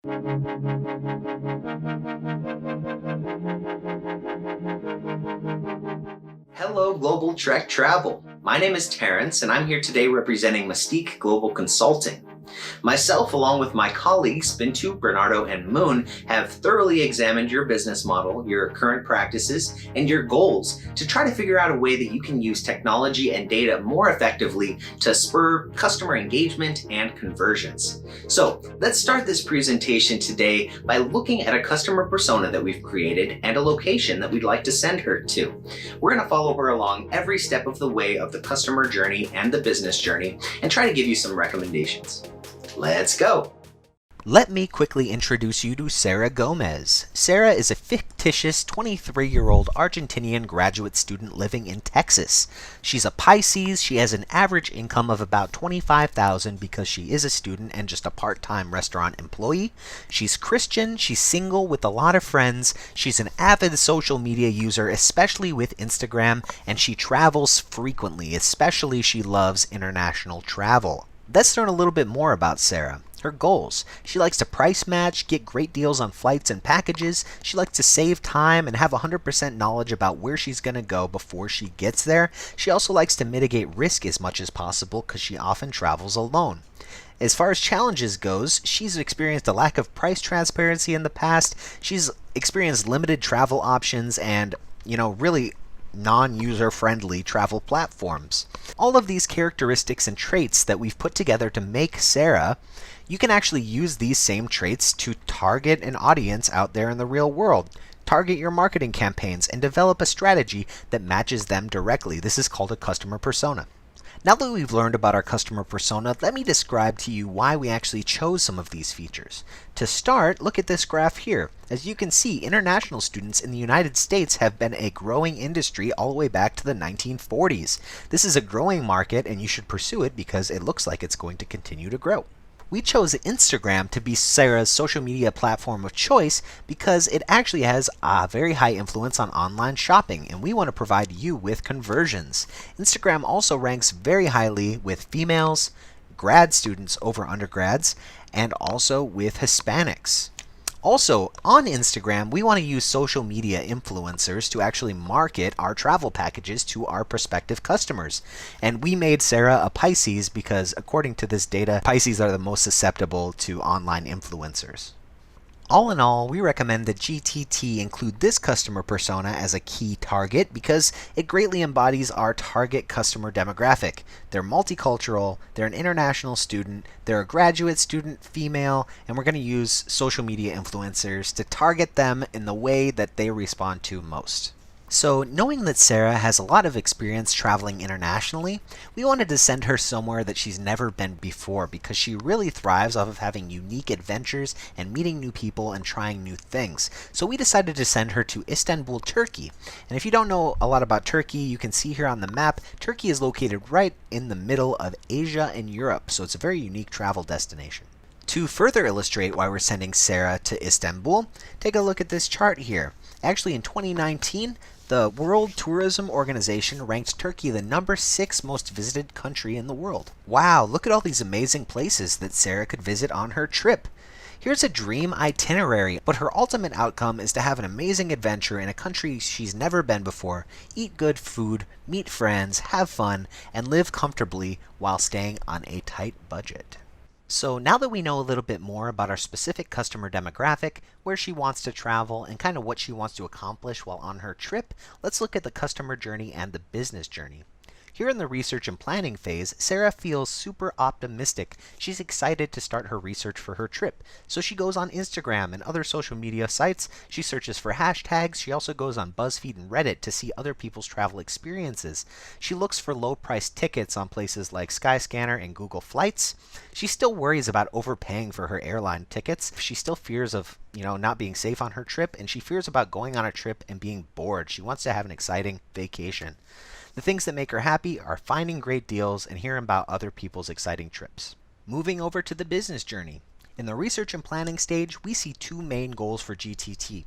Hello, Global Trek Travel. My name is Terrence, and I'm here today representing Mystique Global Consulting. Myself, along with my colleagues, Bintu, Bernardo, and Moon, have thoroughly examined your business model, your current practices, and your goals to try to figure out a way that you can use technology and data more effectively to spur customer engagement and conversions. So let's start this presentation today by looking at a customer persona that we've created and a location that we'd like to send her to. We're going to follow her along every step of the way of the customer journey and the business journey and try to give you some recommendations. Let's go! Let me quickly introduce you to Sarah Gomez. Sarah is a fictitious 23-year-old Argentinian graduate student living in Texas. She's a Pisces. She has an average income of about $25,000 because she is a student and just a part-time restaurant employee. She's Christian. She's single with a lot of friends. She's an avid social media user, especially with Instagram, and she travels frequently, especially she loves international travel. Let's learn a little bit more about Sarah. Her goals. She likes to price match, get great deals on flights and packages. She likes to save time and have 100% knowledge about where she's going to go before she gets there. She also likes to mitigate risk as much as possible because she often travels alone. As far as challenges goes, she's experienced a lack of price transparency in the past. She's experienced limited travel options and, really non-user friendly travel platforms. All of these characteristics and traits that we've put together to make Sarah, you can actually use these same traits to target an audience out there in the real world. Target your marketing campaigns and develop a strategy that matches them directly. This is called a customer persona. Now that we've learned about our customer persona, let me describe to you why we actually chose some of these features. To start, look at this graph here. As you can see, international students in the United States have been a growing industry all the way back to the 1940s. This is a growing market and you should pursue it because it looks like it's going to continue to grow. We chose Instagram to be Sarah's social media platform of choice because it actually has a very high influence on online shopping, and we want to provide you with conversions. Instagram also ranks very highly with females, grad students over undergrads, and also with Hispanics. Also, on Instagram, we want to use social media influencers to actually market our travel packages to our prospective customers. And we made Sarah a Pisces because, according to this data, Pisces are the most susceptible to online influencers. All in all, we recommend that GTT include this customer persona as a key target because it greatly embodies our target customer demographic. They're multicultural, they're an international student, they're a graduate student, female, and we're going to use social media influencers to target them in the way that they respond to most. So, knowing that Sarah has a lot of experience traveling internationally, we wanted to send her somewhere that she's never been before because she really thrives off of having unique adventures and meeting new people and trying new things. So we decided to send her to Istanbul, Turkey. And if you don't know a lot about Turkey, you can see here on the map, Turkey is located right in the middle of Asia and Europe, so it's a very unique travel destination. To further illustrate why we're sending Sarah to Istanbul, take a look at this chart here. Actually, in 2019, the World Tourism Organization ranked Turkey the number 6 most visited country in the world. Wow, look at all these amazing places that Sarah could visit on her trip. Here's a dream itinerary, but her ultimate outcome is to have an amazing adventure in a country she's never been before, eat good food, meet friends, have fun, and live comfortably while staying on a tight budget. So now that we know a little bit more about our specific customer demographic, where she wants to travel, and kind of what she wants to accomplish while on her trip, let's look at the customer journey and the business journey. Here in the research and planning phase, Sarah feels super optimistic. She's excited to start her research for her trip. So she goes on Instagram and other social media sites. She searches for hashtags. She also goes on BuzzFeed and Reddit to see other people's travel experiences. She looks for low-priced tickets on places like Skyscanner and Google Flights. She still worries about overpaying for her airline tickets. She still fears of not being safe on her trip, and she fears about going on a trip and being bored. She wants to have an exciting vacation. The things that make her happy are finding great deals and hearing about other people's exciting trips. Moving over to the business journey. In the research and planning stage, we see two main goals for GTT.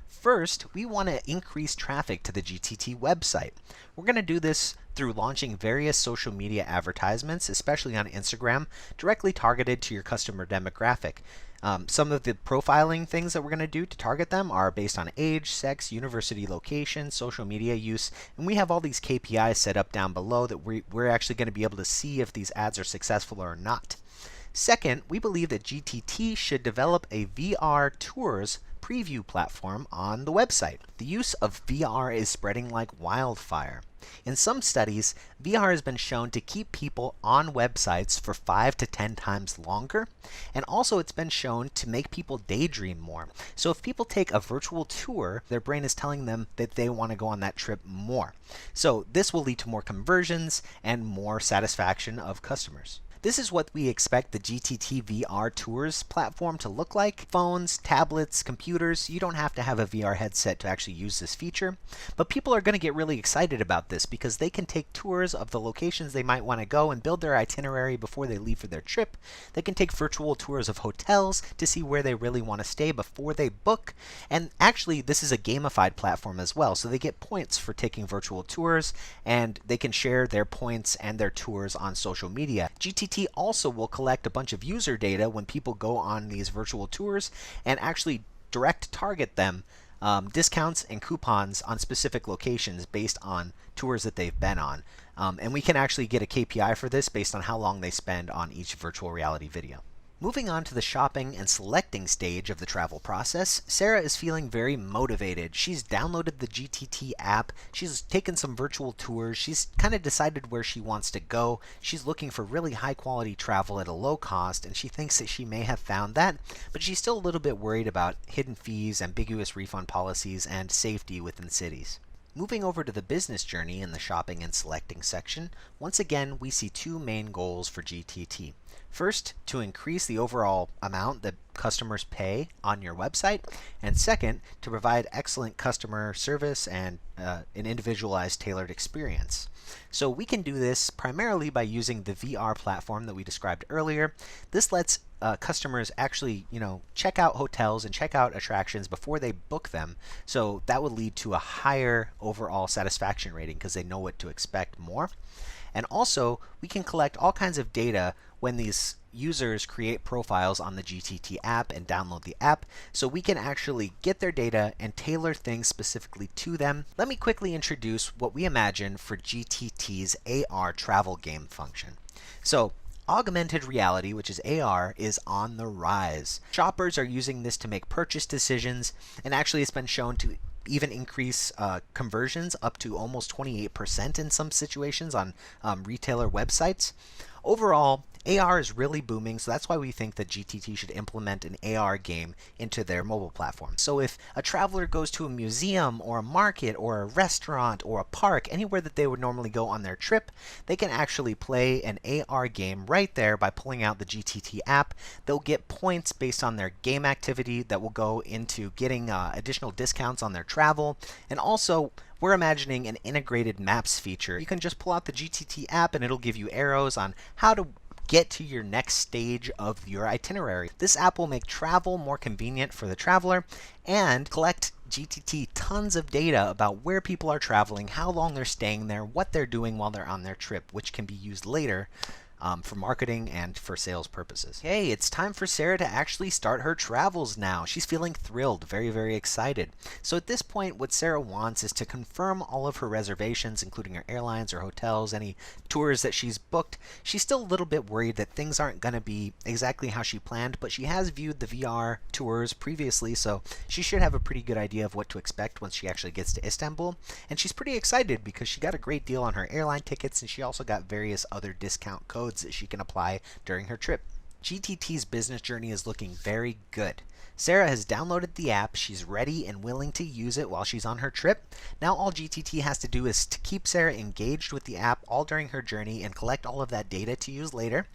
First, we want to increase traffic to the GTT website. We're going to do this through launching various social media advertisements, especially on Instagram, directly targeted to your customer demographic. Some of the profiling things that we're going to do to target them are based on age, sex, university location, social media use, and we have all these KPIs set up down below that we're actually going to be able to see if these ads are successful or not. Second, we believe that GTT should develop a VR tours preview platform on the website. The use of VR is spreading like wildfire. In some studies, VR has been shown to keep people on websites for 5 to 10 times longer, and also it's been shown to make people daydream more. So if people take a virtual tour, their brain is telling them that they want to go on that trip more. So this will lead to more conversions and more satisfaction of customers. This is what we expect the GTT VR Tours platform to look like. Phones, tablets, computers, you don't have to have a VR headset to actually use this feature. But people are going to get really excited about this because they can take tours of the locations they might want to go and build their itinerary before they leave for their trip. They can take virtual tours of hotels to see where they really want to stay before they book. And actually, this is a gamified platform as well, so they get points for taking virtual tours, and they can share their points and their tours on social media. GTT also will collect a bunch of user data when people go on these virtual tours and actually direct target them discounts and coupons on specific locations based on tours that they've been on. And we can actually get a KPI for this based on how long they spend on each virtual reality video. Moving on to the shopping and selecting stage of the travel process, Sarah is feeling very motivated. She's downloaded the GTT app, she's taken some virtual tours, she's kind of decided where she wants to go, she's looking for really high quality travel at a low cost, and she thinks that she may have found that, but she's still a little bit worried about hidden fees, ambiguous refund policies, and safety within cities. Moving over to the business journey in the shopping and selecting section, once again we see two main goals for GTT. First, to increase the overall amount that customers pay on your website, and second, to provide excellent customer service and an individualized, tailored experience. So we can do this primarily by using the VR platform that we described earlier. This lets customers actually, check out hotels and check out attractions before they book them. So that would lead to a higher overall satisfaction rating because they know what to expect more. And also, we can collect all kinds of data when these users create profiles on the GTT app and download the app, so we can actually get their data and tailor things specifically to them. Let me quickly introduce what we imagine for GTT's AR travel game function. So, augmented reality, which is AR, is on the rise. Shoppers are using this to make purchase decisions, and actually it's been shown to even increase conversions up to almost 28% in some situations on retailer websites. Overall, AR is really booming, so that's why we think that GTT should implement an AR game into their mobile platform. So if a traveler goes to a museum or a market or a restaurant or a park, anywhere that they would normally go on their trip, they can actually play an AR game right there by pulling out the GTT app. They'll get points based on their game activity that will go into getting additional discounts on their travel, and also we're imagining an integrated maps feature. You can just pull out the GTT app and it'll give you arrows on how to get to your next stage of your itinerary. This app will make travel more convenient for the traveler and collect GTT tons of data about where people are traveling, how long they're staying there, what they're doing while they're on their trip, which can be used later for marketing and for sales purposes. Hey, it's time for Sarah to actually start her travels now. She's feeling thrilled, very, very excited. So at this point, what Sarah wants is to confirm all of her reservations, including her airlines or hotels, any tours that she's booked. She's still a little bit worried that things aren't going to be exactly how she planned, but she has viewed the VR tours previously, so she should have a pretty good idea of what to expect once she actually gets to Istanbul. And she's pretty excited because she got a great deal on her airline tickets, and she also got various other discount codes that she can apply during her trip. GTT's business journey is looking very good. Sarah has downloaded the app, she's ready and willing to use it while she's on her trip. Now all GTT has to do is to keep Sarah engaged with the app all during her journey and collect all of that data to use later.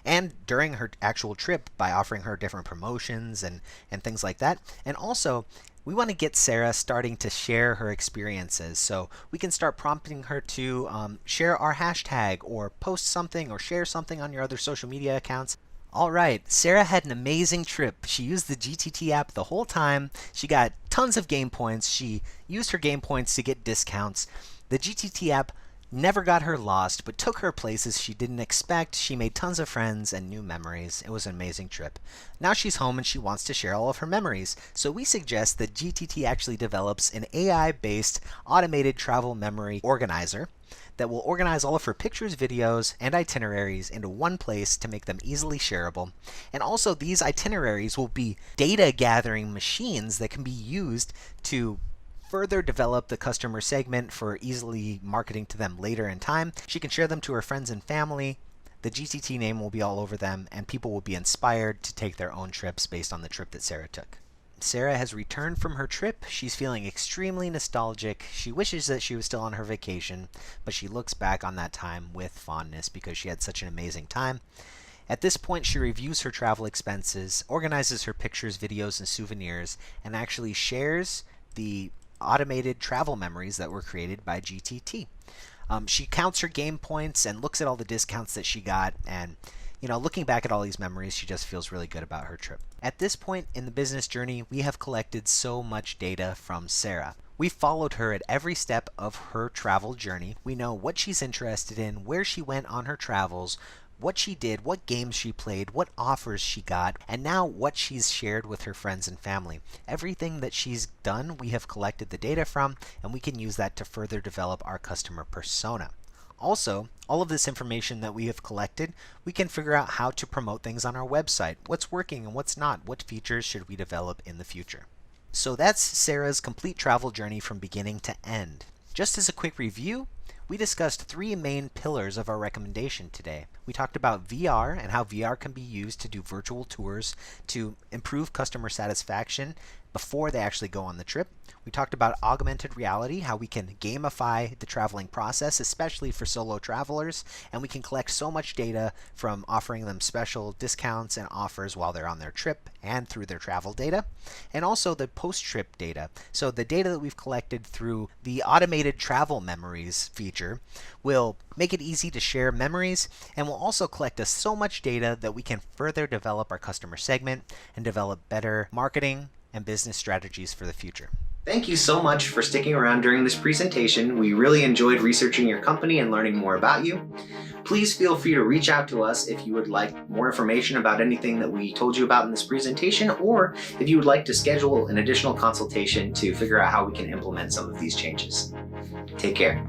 And during her actual trip by offering her different promotions and things like that. And also, we want to get Sarah starting to share her experiences. So we can start prompting her to share our hashtag or post something or share something on your other social media accounts. Alright, Sarah had an amazing trip. She used the GTT app the whole time. She got tons of game points. She used her game points to get discounts. The GTT app never got her lost, but took her places she didn't expect. She made tons of friends and new memories. It was an amazing trip. Now she's home and she wants to share all of her memories. So we suggest that GTT actually develops an AI-based automated travel memory organizer that will organize all of her pictures, videos, and itineraries into one place to make them easily shareable. And also, these itineraries will be data gathering machines that can be used to further develop the customer segment for easily marketing to them later in time. She can share them to her friends and family. The GTT name will be all over them, and people will be inspired to take their own trips based on the trip that Sarah took. Sarah has returned from her trip. She's feeling extremely nostalgic. She wishes that she was still on her vacation, but she looks back on that time with fondness because she had such an amazing time. At this point, she reviews her travel expenses, organizes her pictures, videos, and souvenirs, and actually shares the automated travel memories that were created by GTT. She counts her game points and looks at all the discounts that she got, and looking back at all these memories, she just feels really good about her trip. At this point in the business journey, we have collected so much data from Sarah. We followed her at every step of her travel journey. We know what she's interested in, where she went on her travels, what she did, what games she played, what offers she got, and now what she's shared with her friends and family. Everything that she's done, we have collected the data from, and we can use that to further develop our customer persona. Also, all of this information that we have collected, we can figure out how to promote things on our website. What's working and what's not? What features should we develop in the future? So that's Sarah's complete travel journey from beginning to end. Just as a quick review, we discussed three main pillars of our recommendation today. We talked about VR and how VR can be used to do virtual tours to improve customer satisfaction before they actually go on the trip. We talked about augmented reality, how we can gamify the traveling process, especially for solo travelers, and we can collect so much data from offering them special discounts and offers while they're on their trip and through their travel data, and also the post-trip data. So the data that we've collected through the automated travel memories feature will make it easy to share memories, and will also collect us so much data that we can further develop our customer segment and develop better marketing and business strategies for the future. Thank you so much for sticking around during this presentation. We really enjoyed researching your company and learning more about you. Please feel free to reach out to us if you would like more information about anything that we told you about in this presentation, or if you would like to schedule an additional consultation to figure out how we can implement some of these changes. Take care.